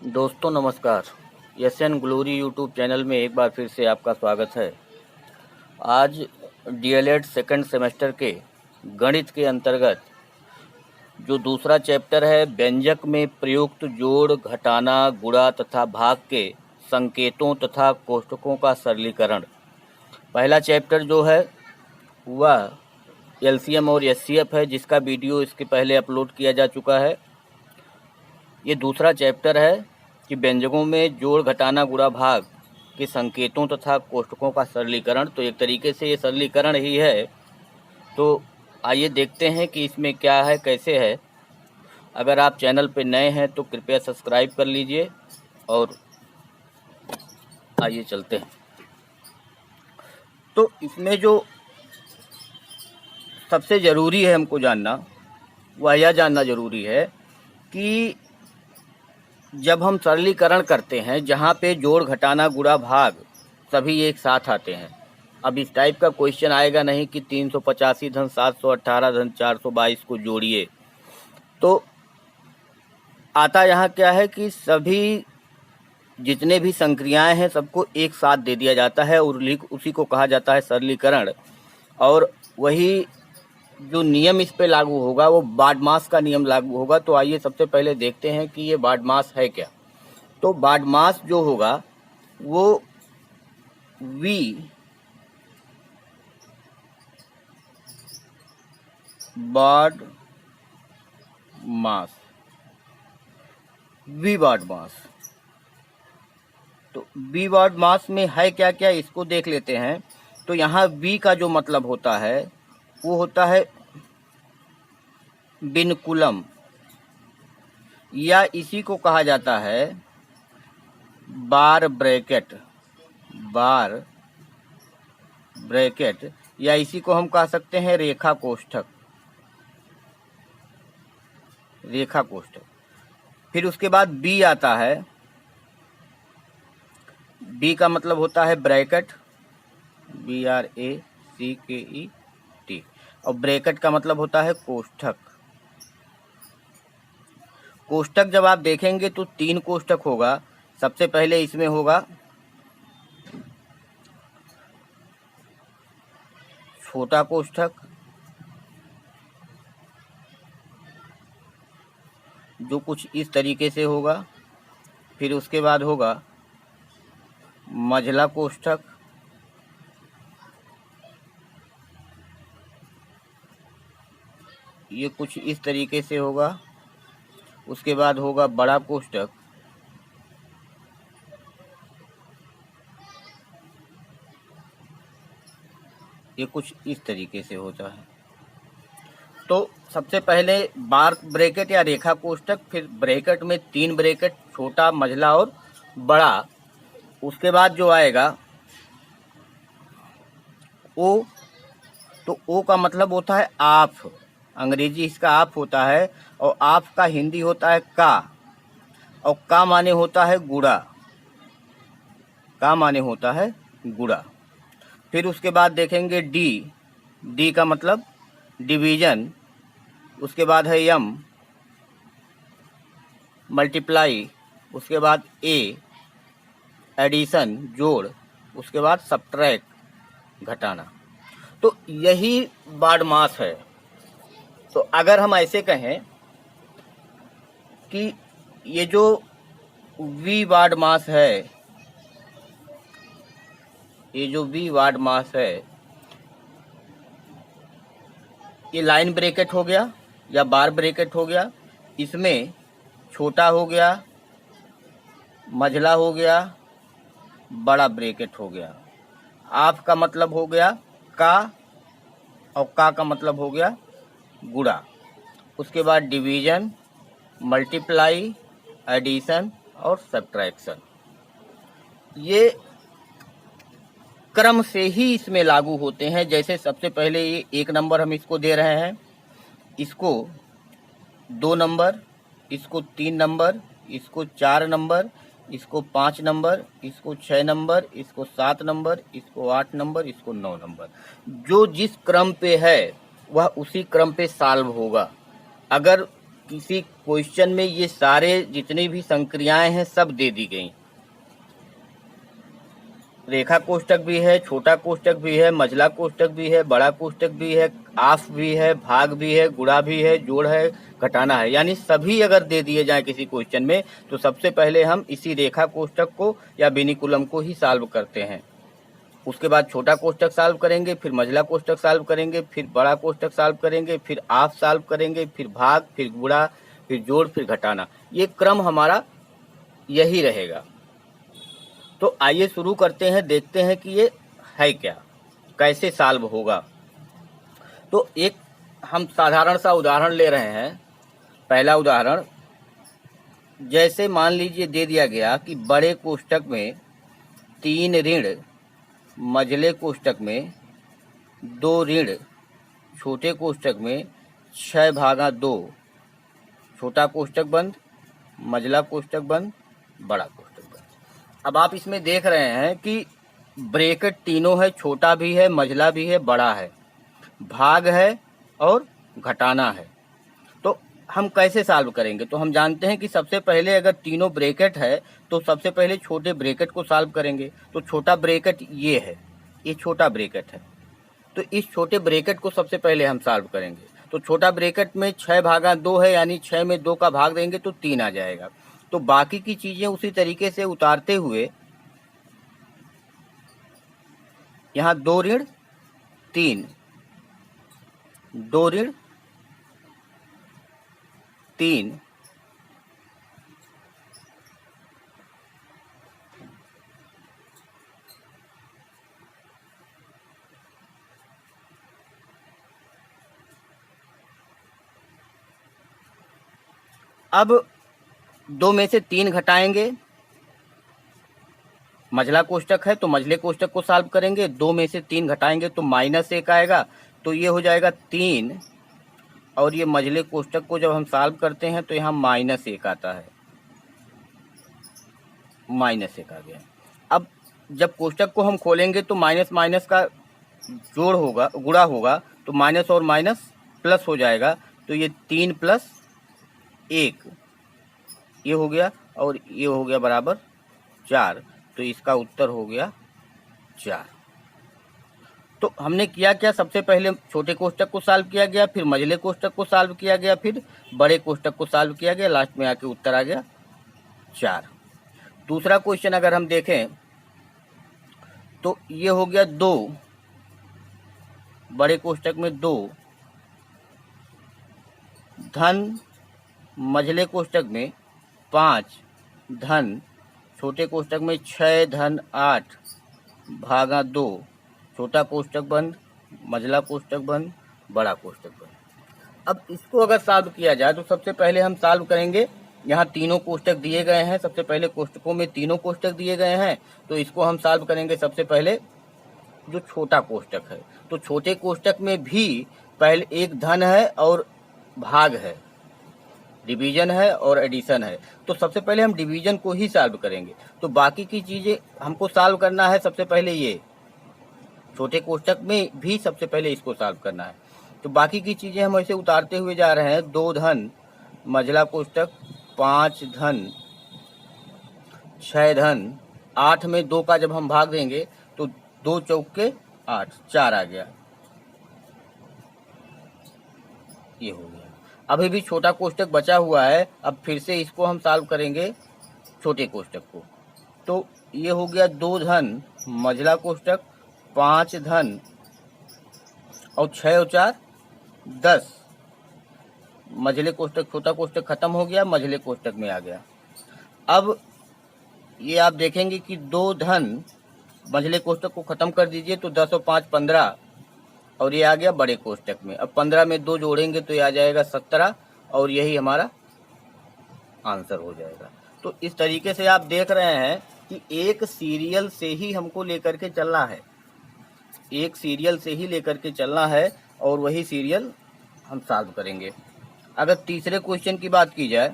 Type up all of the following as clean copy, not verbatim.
दोस्तों नमस्कार। SN glory YouTube channel में एक बार फिर से आपका स्वागत है। आज डीएलएड सेकंड सेमेस्टर के गणित के अंतर्गत जो दूसरा चैप्टर है व्यंजक में प्रयुक्त जोड़, घटाना, गुणा तथा भाग के संकेतों तथा कोष्ठकों का सरलीकरण। पहला चैप्टर जो है वह एलसीएम और एचसीएफ है, जिसका वीडियो इसके पहले अपलोड किया जा चुका है। ये दूसरा चैप्टर है कि व्यंजकों में जोड़, घटाना, गुणा, भाग के संकेतों तथा कोष्ठकों का सरलीकरण। तो एक तरीके से ये सरलीकरण ही है। तो आइए देखते हैं कि इसमें क्या है, कैसे है। अगर आप चैनल पे नए हैं तो कृपया सब्सक्राइब कर लीजिए और आइए चलते हैं। तो इसमें जो सबसे ज़रूरी है हमको जानना, वह यह जानना ज़रूरी है कि जब हम सरलीकरण करते हैं जहाँ पे जोड़, घटाना, गुणा, भाग सभी एक साथ आते हैं। अब इस टाइप का क्वेश्चन आएगा नहीं कि 385 धन 718 धन 422 को जोड़िए। तो आता यहाँ क्या है कि सभी जितने भी संक्रियाएं हैं सबको एक साथ दे दिया जाता है और उसी को कहा जाता है सरलीकरण। और वही जो नियम इस पे लागू होगा वो बाडमास का नियम लागू होगा। तो आइए सबसे पहले देखते हैं कि ये बाडमास है क्या। तो बाडमास जो होगा वो V बाडमास, V बाडमास। तो V बाडमास में है क्या क्या, इसको देख लेते हैं। तो यहाँ V का जो मतलब होता है वो होता है विनकुलम, या इसी को कहा जाता है बार ब्रैकेट, बार ब्रैकेट, या इसी को हम कह सकते हैं रेखा कोष्ठक, रेखा कोष्ठक। फिर उसके बाद B आता है। B का मतलब होता है ब्रैकेट, BRACKET, और ब्रैकेट का मतलब होता है कोष्ठक। कोष्ठक जब आप देखेंगे तो 3 कोष्ठक होगा। सबसे पहले इसमें होगा छोटा कोष्ठक, जो कुछ इस तरीके से होगा। फिर उसके बाद होगा मझला कोष्ठक, ये कुछ इस तरीके से होगा। उसके बाद होगा बड़ा कोष्ठक, ये कुछ इस तरीके से होता है। तो सबसे पहले बार ब्रैकेट या रेखा कोष्ठक, फिर ब्रैकेट में 3 ब्रैकेट, छोटा, मझला और बड़ा। उसके बाद जो आएगा ओ, तो ओ का मतलब होता है आफ, अंग्रेजी इसका आप होता है, और आप का हिंदी होता है का, और का माने होता है गुणा, का माने होता है गुणा। फिर उसके बाद देखेंगे डी, डी का मतलब डिवीजन। उसके बाद है यम, मल्टीप्लाई। उसके बाद ए, एडिशन, जोड़। उसके बाद सब्ट्रैक्ट, घटाना। तो यही बाडमास है। तो अगर हम ऐसे कहें कि ये जो V बाडमास है, ये जो V बाडमास है, ये लाइन ब्रैकेट हो गया या बार ब्रैकेट हो गया। इसमें छोटा हो गया, मझला हो गया, बड़ा ब्रैकेट हो गया। आप का मतलब हो गया का, और का मतलब हो गया गुणा। उसके बाद डिवीजन, मल्टीप्लाई, एडिशन और सब्ट्रैक्शन। ये क्रम से ही इसमें लागू होते हैं। जैसे सबसे पहले ये 1 नंबर हम इसको दे रहे हैं, इसको 2 नंबर, इसको 3 नंबर, इसको 4 नंबर, इसको 5 नंबर, इसको 6 नंबर, इसको 7 नंबर, इसको 8 नंबर, इसको 9 नंबर। जो जिस क्रम पे है वह उसी क्रम पे सॉल्व होगा। अगर किसी क्वेश्चन में ये सारे जितनी भी संक्रियाएं हैं सब दे दी गई। रेखा कोष्टक भी है, छोटा कोष्टक भी है, मझला कोष्टक भी है, बड़ा कोष्टक भी है, आफ भी है, भाग भी है, गुणा भी है, जोड़ है, घटाना है। यानी सभी अगर दे दिए जाए किसी क्वेश्चन में तो सबसे पहले हम इसी रेखा कोष्टक को या विनिकुलम को ही सॉल्व करते हैं। उसके बाद छोटा कोष्टक सॉल्व करेंगे, फिर मझला कोष्टक सॉल्व करेंगे, फिर बड़ा कोष्टक सॉल्व करेंगे, फिर आफ सॉल्व करेंगे, फिर भाग, फिर गुणा, फिर जोड़, फिर घटाना। ये क्रम हमारा यही रहेगा। तो आइए शुरू करते हैं, देखते हैं कि ये है क्या, कैसे सॉल्व होगा। तो एक हम साधारण सा उदाहरण ले रहे हैं। पहला उदाहरण, जैसे मान लीजिए दे दिया गया कि बड़े कोष्टक में 3 ऋण, मझले कोष्टक में 2 ऋण, छोटे कोष्टक में 6/2, छोटा कोष्टक बंद, मझला कोष्टक बंद, बड़ा कोष्टक बंद। अब आप इसमें देख रहे हैं कि ब्रैकेट तीनों है, छोटा भी है, मझला भी है, बड़ा है, भाग है और घटाना है। तो हम कैसे सॉल्व करेंगे? तो हम जानते हैं कि सबसे पहले अगर तीनों ब्रैकेट है तो सबसे पहले छोटे ब्रैकेट को सॉल्व करेंगे। तो छोटा ब्रैकेट ये है, ये छोटा ब्रैकेट है, तो इस छोटे ब्रैकेट को सबसे पहले हम सॉल्व करेंगे। तो छोटा ब्रैकेट में 6/2 है, यानी 6 में 2 का भाग देंगे तो 3 आ जाएगा। तो बाकी की चीजें उसी तरीके से उतारते हुए यहाँ 2 ऋण 3, 2 ऋण 3, अब 2 में से 3 घटाएंगे, मझला कोष्टक है तो मझले कोष्टक को सॉल्व करेंगे। 2 में से 3 घटाएंगे तो -1 आएगा, तो ये हो जाएगा 3, और ये मझले कोष्टक को जब हम सॉल्व करते हैं तो यहाँ -1 आता है, -1 आ गया। अब जब कोष्टक को हम खोलेंगे तो माइनस माइनस का जोड़ होगा, गुणा होगा, तो माइनस और माइनस प्लस हो जाएगा। तो ये 3 + 1 ये हो गया, और ये हो गया बराबर 4। तो इसका उत्तर हो गया 4। तो हमने किया क्या? सबसे पहले छोटे कोष्टक को सॉल्व किया गया, फिर मझले कोष्टक को सॉल्व किया गया, फिर बड़े कोष्टक को सॉल्व किया गया, लास्ट में आके उत्तर आ गया 4। दूसरा क्वेश्चन अगर हम देखें तो ये हो गया 2, बड़े कोष्टक में 2, धन मझले कोष्टक में 5, धन छोटे कोष्टक में 6 धन 8 भागा 2, छोटा कोष्टक बंद, मझला कोष्टक बंद, बड़ा कोष्टक बंद। अब इसको अगर सॉल्व किया जाए तो सबसे पहले हम सॉल्व करेंगे, यहाँ तीनों कोष्टक दिए गए हैं, सबसे पहले कोष्टकों में तीनों कोष्टक दिए गए हैं, तो इसको हम सॉल्व करेंगे सबसे पहले जो छोटा कोष्टक है। तो छोटे कोष्टक में भी पहले एक धन है और भाग है, डिवीजन है और एडिशन है, तो सबसे पहले हम डिवीजन को ही सॉल्व करेंगे। तो बाकी की चीजें हमको सॉल्व करना है, सबसे पहले ये छोटे कोष्टक में भी सबसे पहले इसको सॉल्व करना है। तो बाकी की चीजें हम ऐसे उतारते हुए जा रहे हैं। 2 धन मझला कोष्टक, 5 धन 6 धन 8 में 2 का जब हम भाग देंगे तो 2 चौके 8, 4 आ गया, ये हो गया। अभी भी छोटा कोष्टक बचा हुआ है, अब फिर से इसको हम सॉल्व करेंगे छोटे कोष्टक को। तो ये हो गया 2 धन मझला कोष्टक, 5 धन और 6 और 4 10, मझले कोष्टक छोटा कोष्टक खत्म हो गया, मझले कोष्टक में आ गया। अब ये आप देखेंगे कि 2 धन मझले कोष्टक को खत्म कर दीजिए तो 10 और 5 15, और ये आ गया बड़े कोष्टक में। अब 15 में 2 जोड़ेंगे तो ये आ जाएगा 17, और यही हमारा आंसर हो जाएगा। तो इस तरीके से आप देख रहे हैं कि एक सीरियल से ही हमको लेकर के चलना है, एक सीरियल से ही लेकर के चलना है, और वही सीरियल हम सॉल्व करेंगे। अगर तीसरे क्वेश्चन की बात की जाए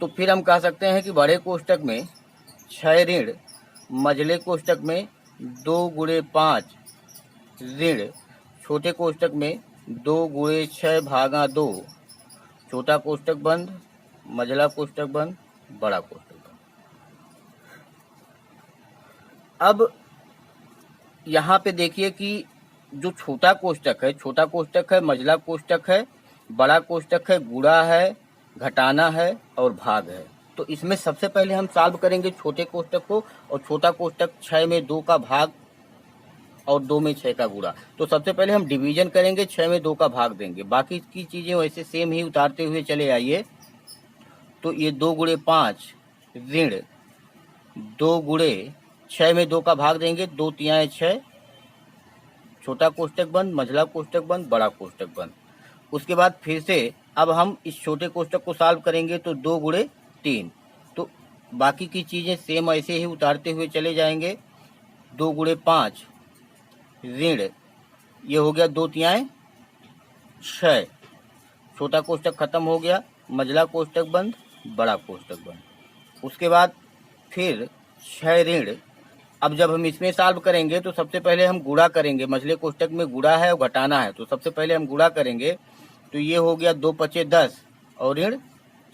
तो फिर हम कह सकते हैं कि बड़े कोष्टक में 6 ऋण, मझले कोष्टक में 2 × 5 ऋण, छोटे कोष्टक में 2 × 6 भागा 2, छोटा कोष्टक बंद, मझला कोष्टक बंद, बड़ा कोष्टक बंद। अब यहाँ पे देखिए कि जो छोटा कोष्टक है, मझला कोष्टक है, बड़ा कोष्टक है, गुणा है, घटाना है और भाग है। तो इसमें सबसे पहले हम सॉल्व करेंगे छोटे कोष्टक को, और छोटा कोष्टक 6 में 2 का भाग और 2 में 6 का गुणा। तो सबसे पहले हम डिवीजन करेंगे, 6 में 2 का भाग देंगे, बाकी की चीज़ें वैसे सेम ही उतारते हुए चले आइए। तो ये 2 गुणे 5 ऋण 2 गुणे 6 में 2 का भाग देंगे, 2 तियाएं 6, छोटा कोष्टक बंद, मझला कोष्टक बंद, बड़ा कोष्टक बंद। उसके बाद फिर से अब हम इस छोटे कोष्टक को सॉल्व करेंगे, तो 2 गुणे 3। तो बाकी की चीज़ें सेम ऐसे ही उतारते हुए चले जाएंगे। 2 गुणे 5 ऋण, ये हो गया 2 तियाएं 6, छोटा कोष्टक खत्म हो गया, मझला कोष्टक बंद, बड़ा कोष्टक बंद। उसके बाद फिर 6 ऋण, अब जब हम इसमें सॉल्व करेंगे तो सबसे पहले हम गुणा करेंगे, मझले कोष्टक में गुणा है और घटाना है, तो सबसे पहले हम गुणा करेंगे। तो ये हो गया 2 पचे 10 और ऋण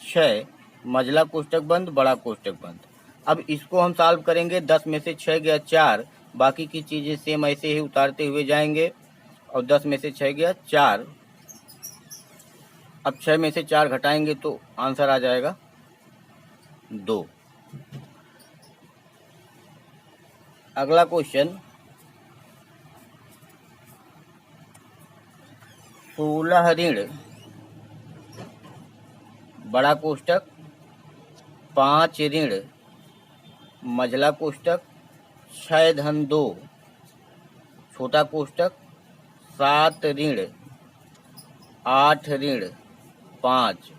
6, मझला कोष्टक बंद, बड़ा कोष्टक बंद। अब इसको हम सॉल्व करेंगे, 10 में से 6 गया 4, बाकी की चीज़ें सेम ऐसे ही उतारते हुए जाएंगे, और 10 में से 6 गया 4। अब 6 में से 4 घटाएंगे तो आंसर आ जाएगा 2। अगला क्वेश्चन, 16 ऋण बड़ा कोष्टक, 5 ऋण मझला कोष्टक, 6 धन 2 छोटा कोष्टक, 7 ऋण 8 ऋण 5,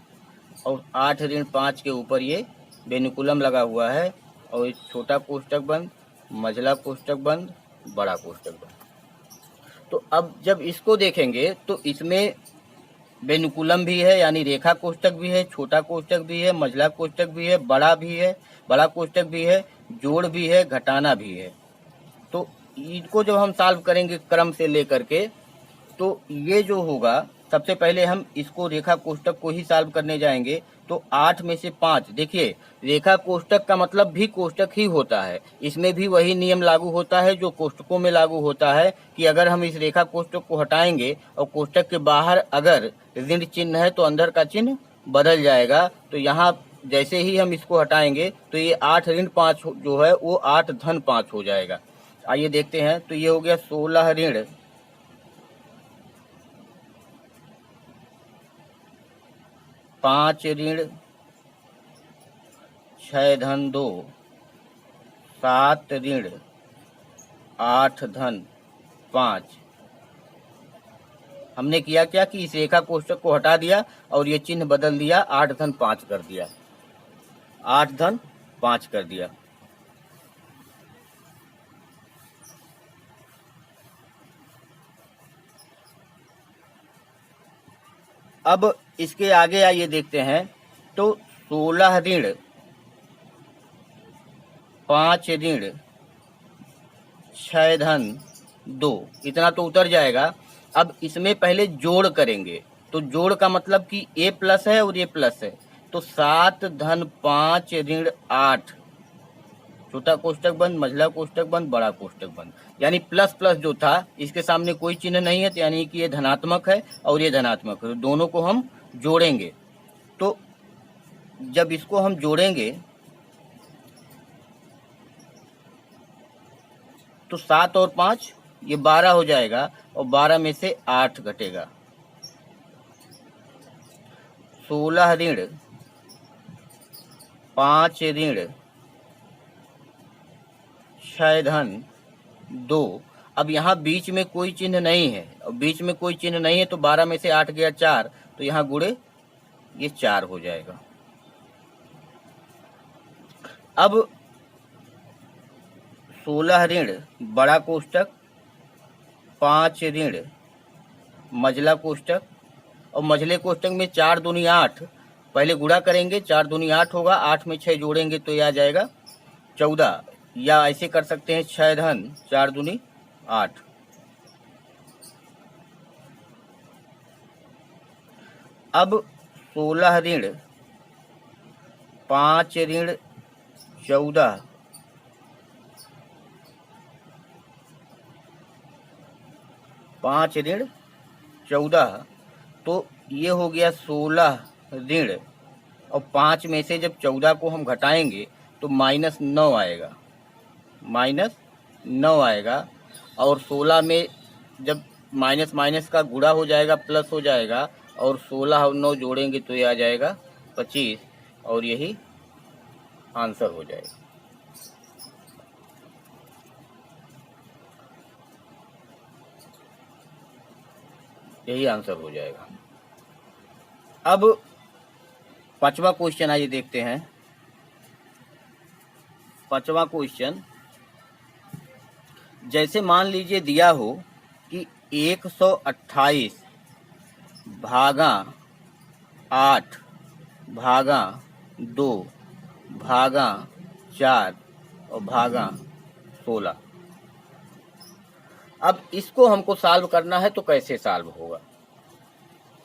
और 8 ऋण 5 के ऊपर ये बेनुकुलम लगा हुआ है, और इस छोटा कोष्टक बंद, मझला कोष्टक बंद, बड़ा कोष्टक बंद। तो अब जब इसको देखेंगे तो इसमें बेनुकुलम भी है, यानी रेखा कोष्टक भी है, छोटा कोष्टक भी है, मझला कोष्टक भी है, बड़ा कोष्टक भी है, जोड़ भी है, घटाना भी है। तो इनको जब हम सॉल्व करेंगे क्रम से लेकर के, तो ये जो होगा, सबसे पहले हम इसको रेखा कोष्टक को ही सॉल्व करने जाएंगे। तो 8 में से 5, देखिए रेखा कोष्टक का मतलब भी कोष्टक ही होता है, इसमें भी वही नियम लागू होता है जो कोष्टकों में लागू होता है, कि अगर हम इस रेखा कोष्टक को हटाएंगे और कोष्टक के बाहर अगर ऋण चिन्ह है तो अंदर का चिन्ह बदल जाएगा। तो यहाँ जैसे ही हम इसको हटाएंगे तो ये 8 ऋण 5 जो है वो 8 धन 5 हो जाएगा। आइए देखते हैं। तो ये हो गया 16 ऋण 5 ऋण 6 धन 2, 7 ऋण 8 धन 5। हमने किया क्या कि इस रेखा कोष्टक को हटा दिया और ये चिन्ह बदल दिया, 8 धन 5 कर दिया, 8 धन 5 कर दिया। अब इसके आगे आइए देखते हैं। तो 16 ऋण 5 ऋण 6 धन 2, इतना तो उतर जाएगा। अब इसमें पहले जोड़ करेंगे, तो जोड़ का मतलब कि ए प्लस है और ए प्लस है, तो 7 धन 5 ऋण 8, छोटा कोष्टक बंद, मझला कोष्टक बंद, बड़ा कोष्टक बंद। यानी प्लस प्लस जो था इसके सामने कोई चिन्ह नहीं है, तो यानी कि ये धनात्मक है और ये धनात्मक है, तो दोनों को हम जोड़ेंगे। तो जब इसको हम जोड़ेंगे तो 7 और 5 ये 12 हो जाएगा, और 12 में से 8 घटेगा। 16 ऋण 5 ऋण 6 धन 2। अब यहाँ बीच में कोई चिन्ह नहीं है, और बीच में कोई चिन्ह नहीं है तो 12 में से 8 गया 4, तो यहाँ गुणे ये 4 हो जाएगा। अब 16 ऋण बड़ा कोष्टक, 5 ऋण मझला कोष्टक, और मझले कोष्टक में 4 दूनी 8, पहले गुणा करेंगे, 4 दूनी 8 होगा, 8 में 6 जोड़ेंगे तो ये आ जाएगा 14, या ऐसे कर सकते हैं 6 धन 4 दूनी 8। अब 16 ऋण 5 ऋण 14 5 ऋण 14, तो ये हो गया 16 ऋण, और 5 में से जब 14 को हम घटाएंगे तो -9 आएगा, -9 आएगा। और 16 में जब माइनस माइनस का गुणा हो जाएगा, प्लस हो जाएगा, और 16 और 9 जोड़ेंगे तो ये आ जाएगा 25, और यही आंसर हो जाएगा। यही आंसर हो जाएगा। अब 5वां क्वेश्चन आइए देखते हैं। 5वां क्वेश्चन, जैसे मान लीजिए दिया हो कि 128 भागा 8 भागा 2 भागा 4 और भागा 16। अब इसको हमको सॉल्व करना है, तो कैसे सॉल्व होगा?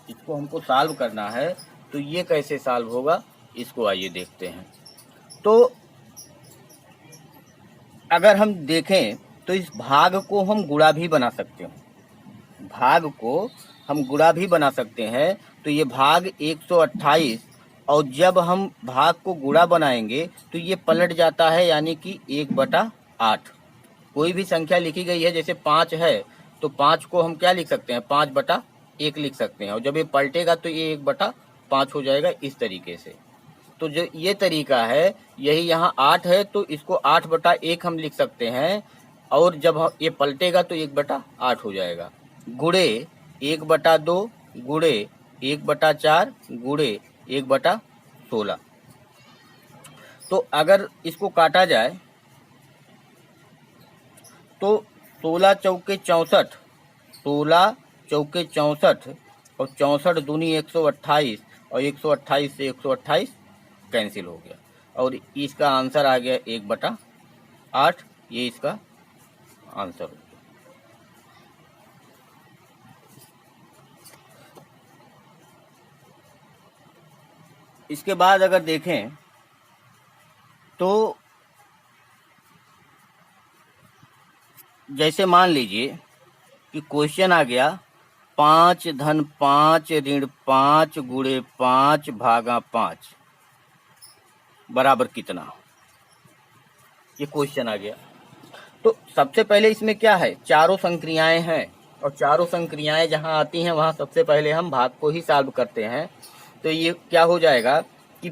इसको हमको सॉल्व करना है तो ये कैसे सॉल्व होगा, इसको आइए देखते हैं। तो अगर हम देखें तो इस भाग को हम गुणा भी बना सकते हैं, भाग को हम गुणा भी बना सकते हैं। तो ये भाग 128, और जब हम भाग को गुणा बनाएंगे तो ये पलट जाता है, यानी कि 1/8। कोई भी संख्या लिखी गई है, जैसे 5 है तो 5 को हम क्या लिख सकते हैं, 5/1 लिख सकते हैं, और जब ये पलटेगा तो ये 1/5 हो जाएगा, इस तरीके से। तो जो ये तरीका है, यही यहाँ 8 है तो इसको 8/1 हम लिख सकते हैं, और जब ये पलटेगा तो 1/8 हो जाएगा। गुणे 1/2 गुणे 1/4 गुणे 1/16। तो अगर इसको काटा जाए तो 16 चौके 64, 16 चौके 64, और 64 दूनी 128, और 128 से 128 कैंसिल हो गया, और इसका आंसर आ गया 1/8। ये इसका आंसर हो गया। इसके बाद अगर देखें तो जैसे मान लीजिए कि क्वेश्चन आ गया 5 धन 5 ऋण 5 गुणे 5 भागा 5 बराबर कितना, ये क्वेश्चन आ गया। तो सबसे पहले इसमें क्या है, चारों संक्रियाएं हैं, और चारों संक्रियाएं जहां आती हैं वहां सबसे पहले हम भाग को ही सॉल्व करते हैं। तो ये क्या हो जाएगा कि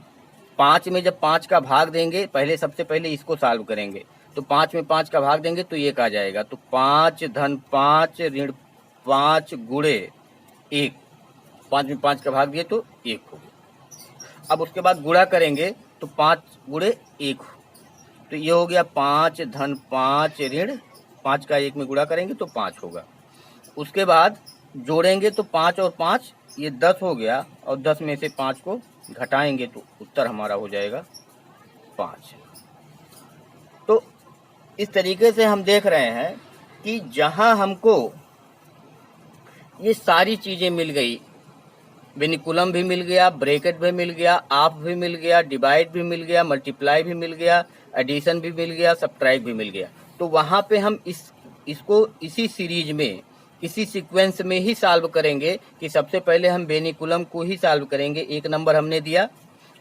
5 में जब 5 का भाग देंगे, पहले सबसे पहले इसको सॉल्व करेंगे, तो 5 में 5 का भाग देंगे तो 1 आ जाएगा। तो 5 धन 5 ऋण 5 गुणे 1, 5 में 5 का भाग दिए तो 1 हो गया। अब उसके बाद गुणा करेंगे तो 5 गुणे 1, तो ये हो गया 5 धन 5 ऋण 5 का 1 में गुणा करेंगे तो 5 होगा। उसके बाद जोड़ेंगे तो 5 और 5 ये 10 हो गया, और 10 में से 5 को घटाएंगे तो उत्तर हमारा हो जाएगा 5। तो इस तरीके से हम देख रहे हैं कि जहां हमको ये सारी चीजें मिल गई, वेनिकुलम भी मिल गया, ब्रैकेट भी मिल गया, ऑफ भी मिल गया, डिवाइड भी मिल गया, मल्टीप्लाई भी मिल गया, एडिशन भी मिल गया, सब्ट्रैक्ट भी मिल गया, तो वहां पे हम इसको इसी सीरीज में, इसी सीक्वेंस में ही सॉल्व करेंगे कि सबसे पहले हम वेनिकुलम को ही सॉल्व करेंगे। 1 नंबर हमने दिया,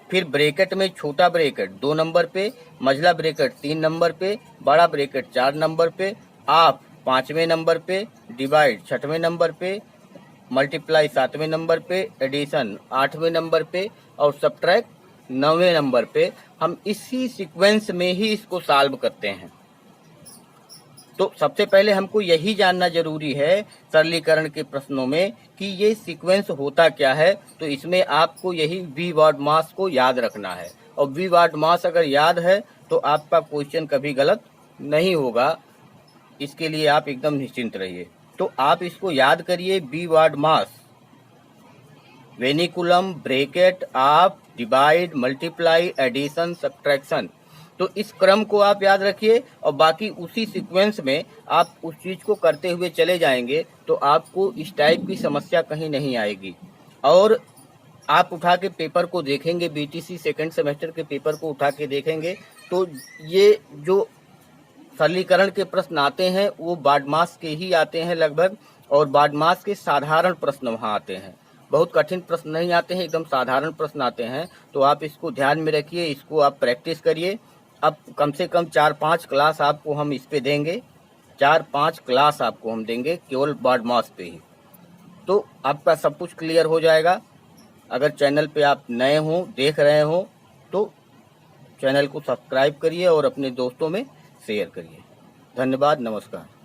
फिर ब्रैकेट में छोटा ब्रैकेट 2 नंबर पे, मझला ब्रैकेट 3 नंबर पे, बड़ा ब्रैकेट 4 नंबर पे, ऑफ 5वें नंबर पे, डिवाइड 6वें नंबर पे, मल्टीप्लाई 7वें नंबर पे, एडिशन 8वें नंबर पे, और सब्ट्रैक्ट 9वें नंबर पे। हम इसी सीक्वेंस में ही इसको सॉल्व करते हैं। तो सबसे पहले हमको यही जानना जरूरी है सरलीकरण के प्रश्नों में कि ये सीक्वेंस होता क्या है। तो इसमें आपको यही वी वार्ड मास को याद रखना है, और वी वार्ड मास अगर याद है तो आपका क्वेश्चन कभी गलत नहीं होगा। इसके लिए आप एकदम निश्चिंत रहिए। तो आप इसको याद करिए, वी वार्ड मास, vinculum, bracket, of, divide, multiply, addition, subtraction. तो इस क्रम को आप याद रखिए, और बाकी उसी सीक्वेंस में आप उस चीज को करते हुए चले जाएंगे तो आपको इस टाइप की समस्या कहीं नहीं आएगी। और आप उठा के पेपर को देखेंगे, बीटीसी सेकंड सेमेस्टर के पेपर को उठा के देखेंगे तो ये जो सरलीकरण के प्रश्न आते हैं वो बारहमास के ही आते हैं लगभग, और बारहमास के साधारण प्रश्न वहाँ आते हैं, बहुत कठिन प्रश्न नहीं आते हैं, एकदम साधारण प्रश्न आते हैं। तो आप इसको ध्यान में रखिए, इसको आप प्रैक्टिस करिए। अब कम से कम 4-5 क्लास आपको हम इस पे देंगे, 4-5 क्लास आपको हम देंगे केवल बारहमास पे ही, तो आपका सब कुछ क्लियर हो जाएगा। अगर चैनल पे आप नए हों, देख रहे हो, तो चैनल को सब्सक्राइब करिए और अपने दोस्तों में शेयर करिए। धन्यवाद, नमस्कार।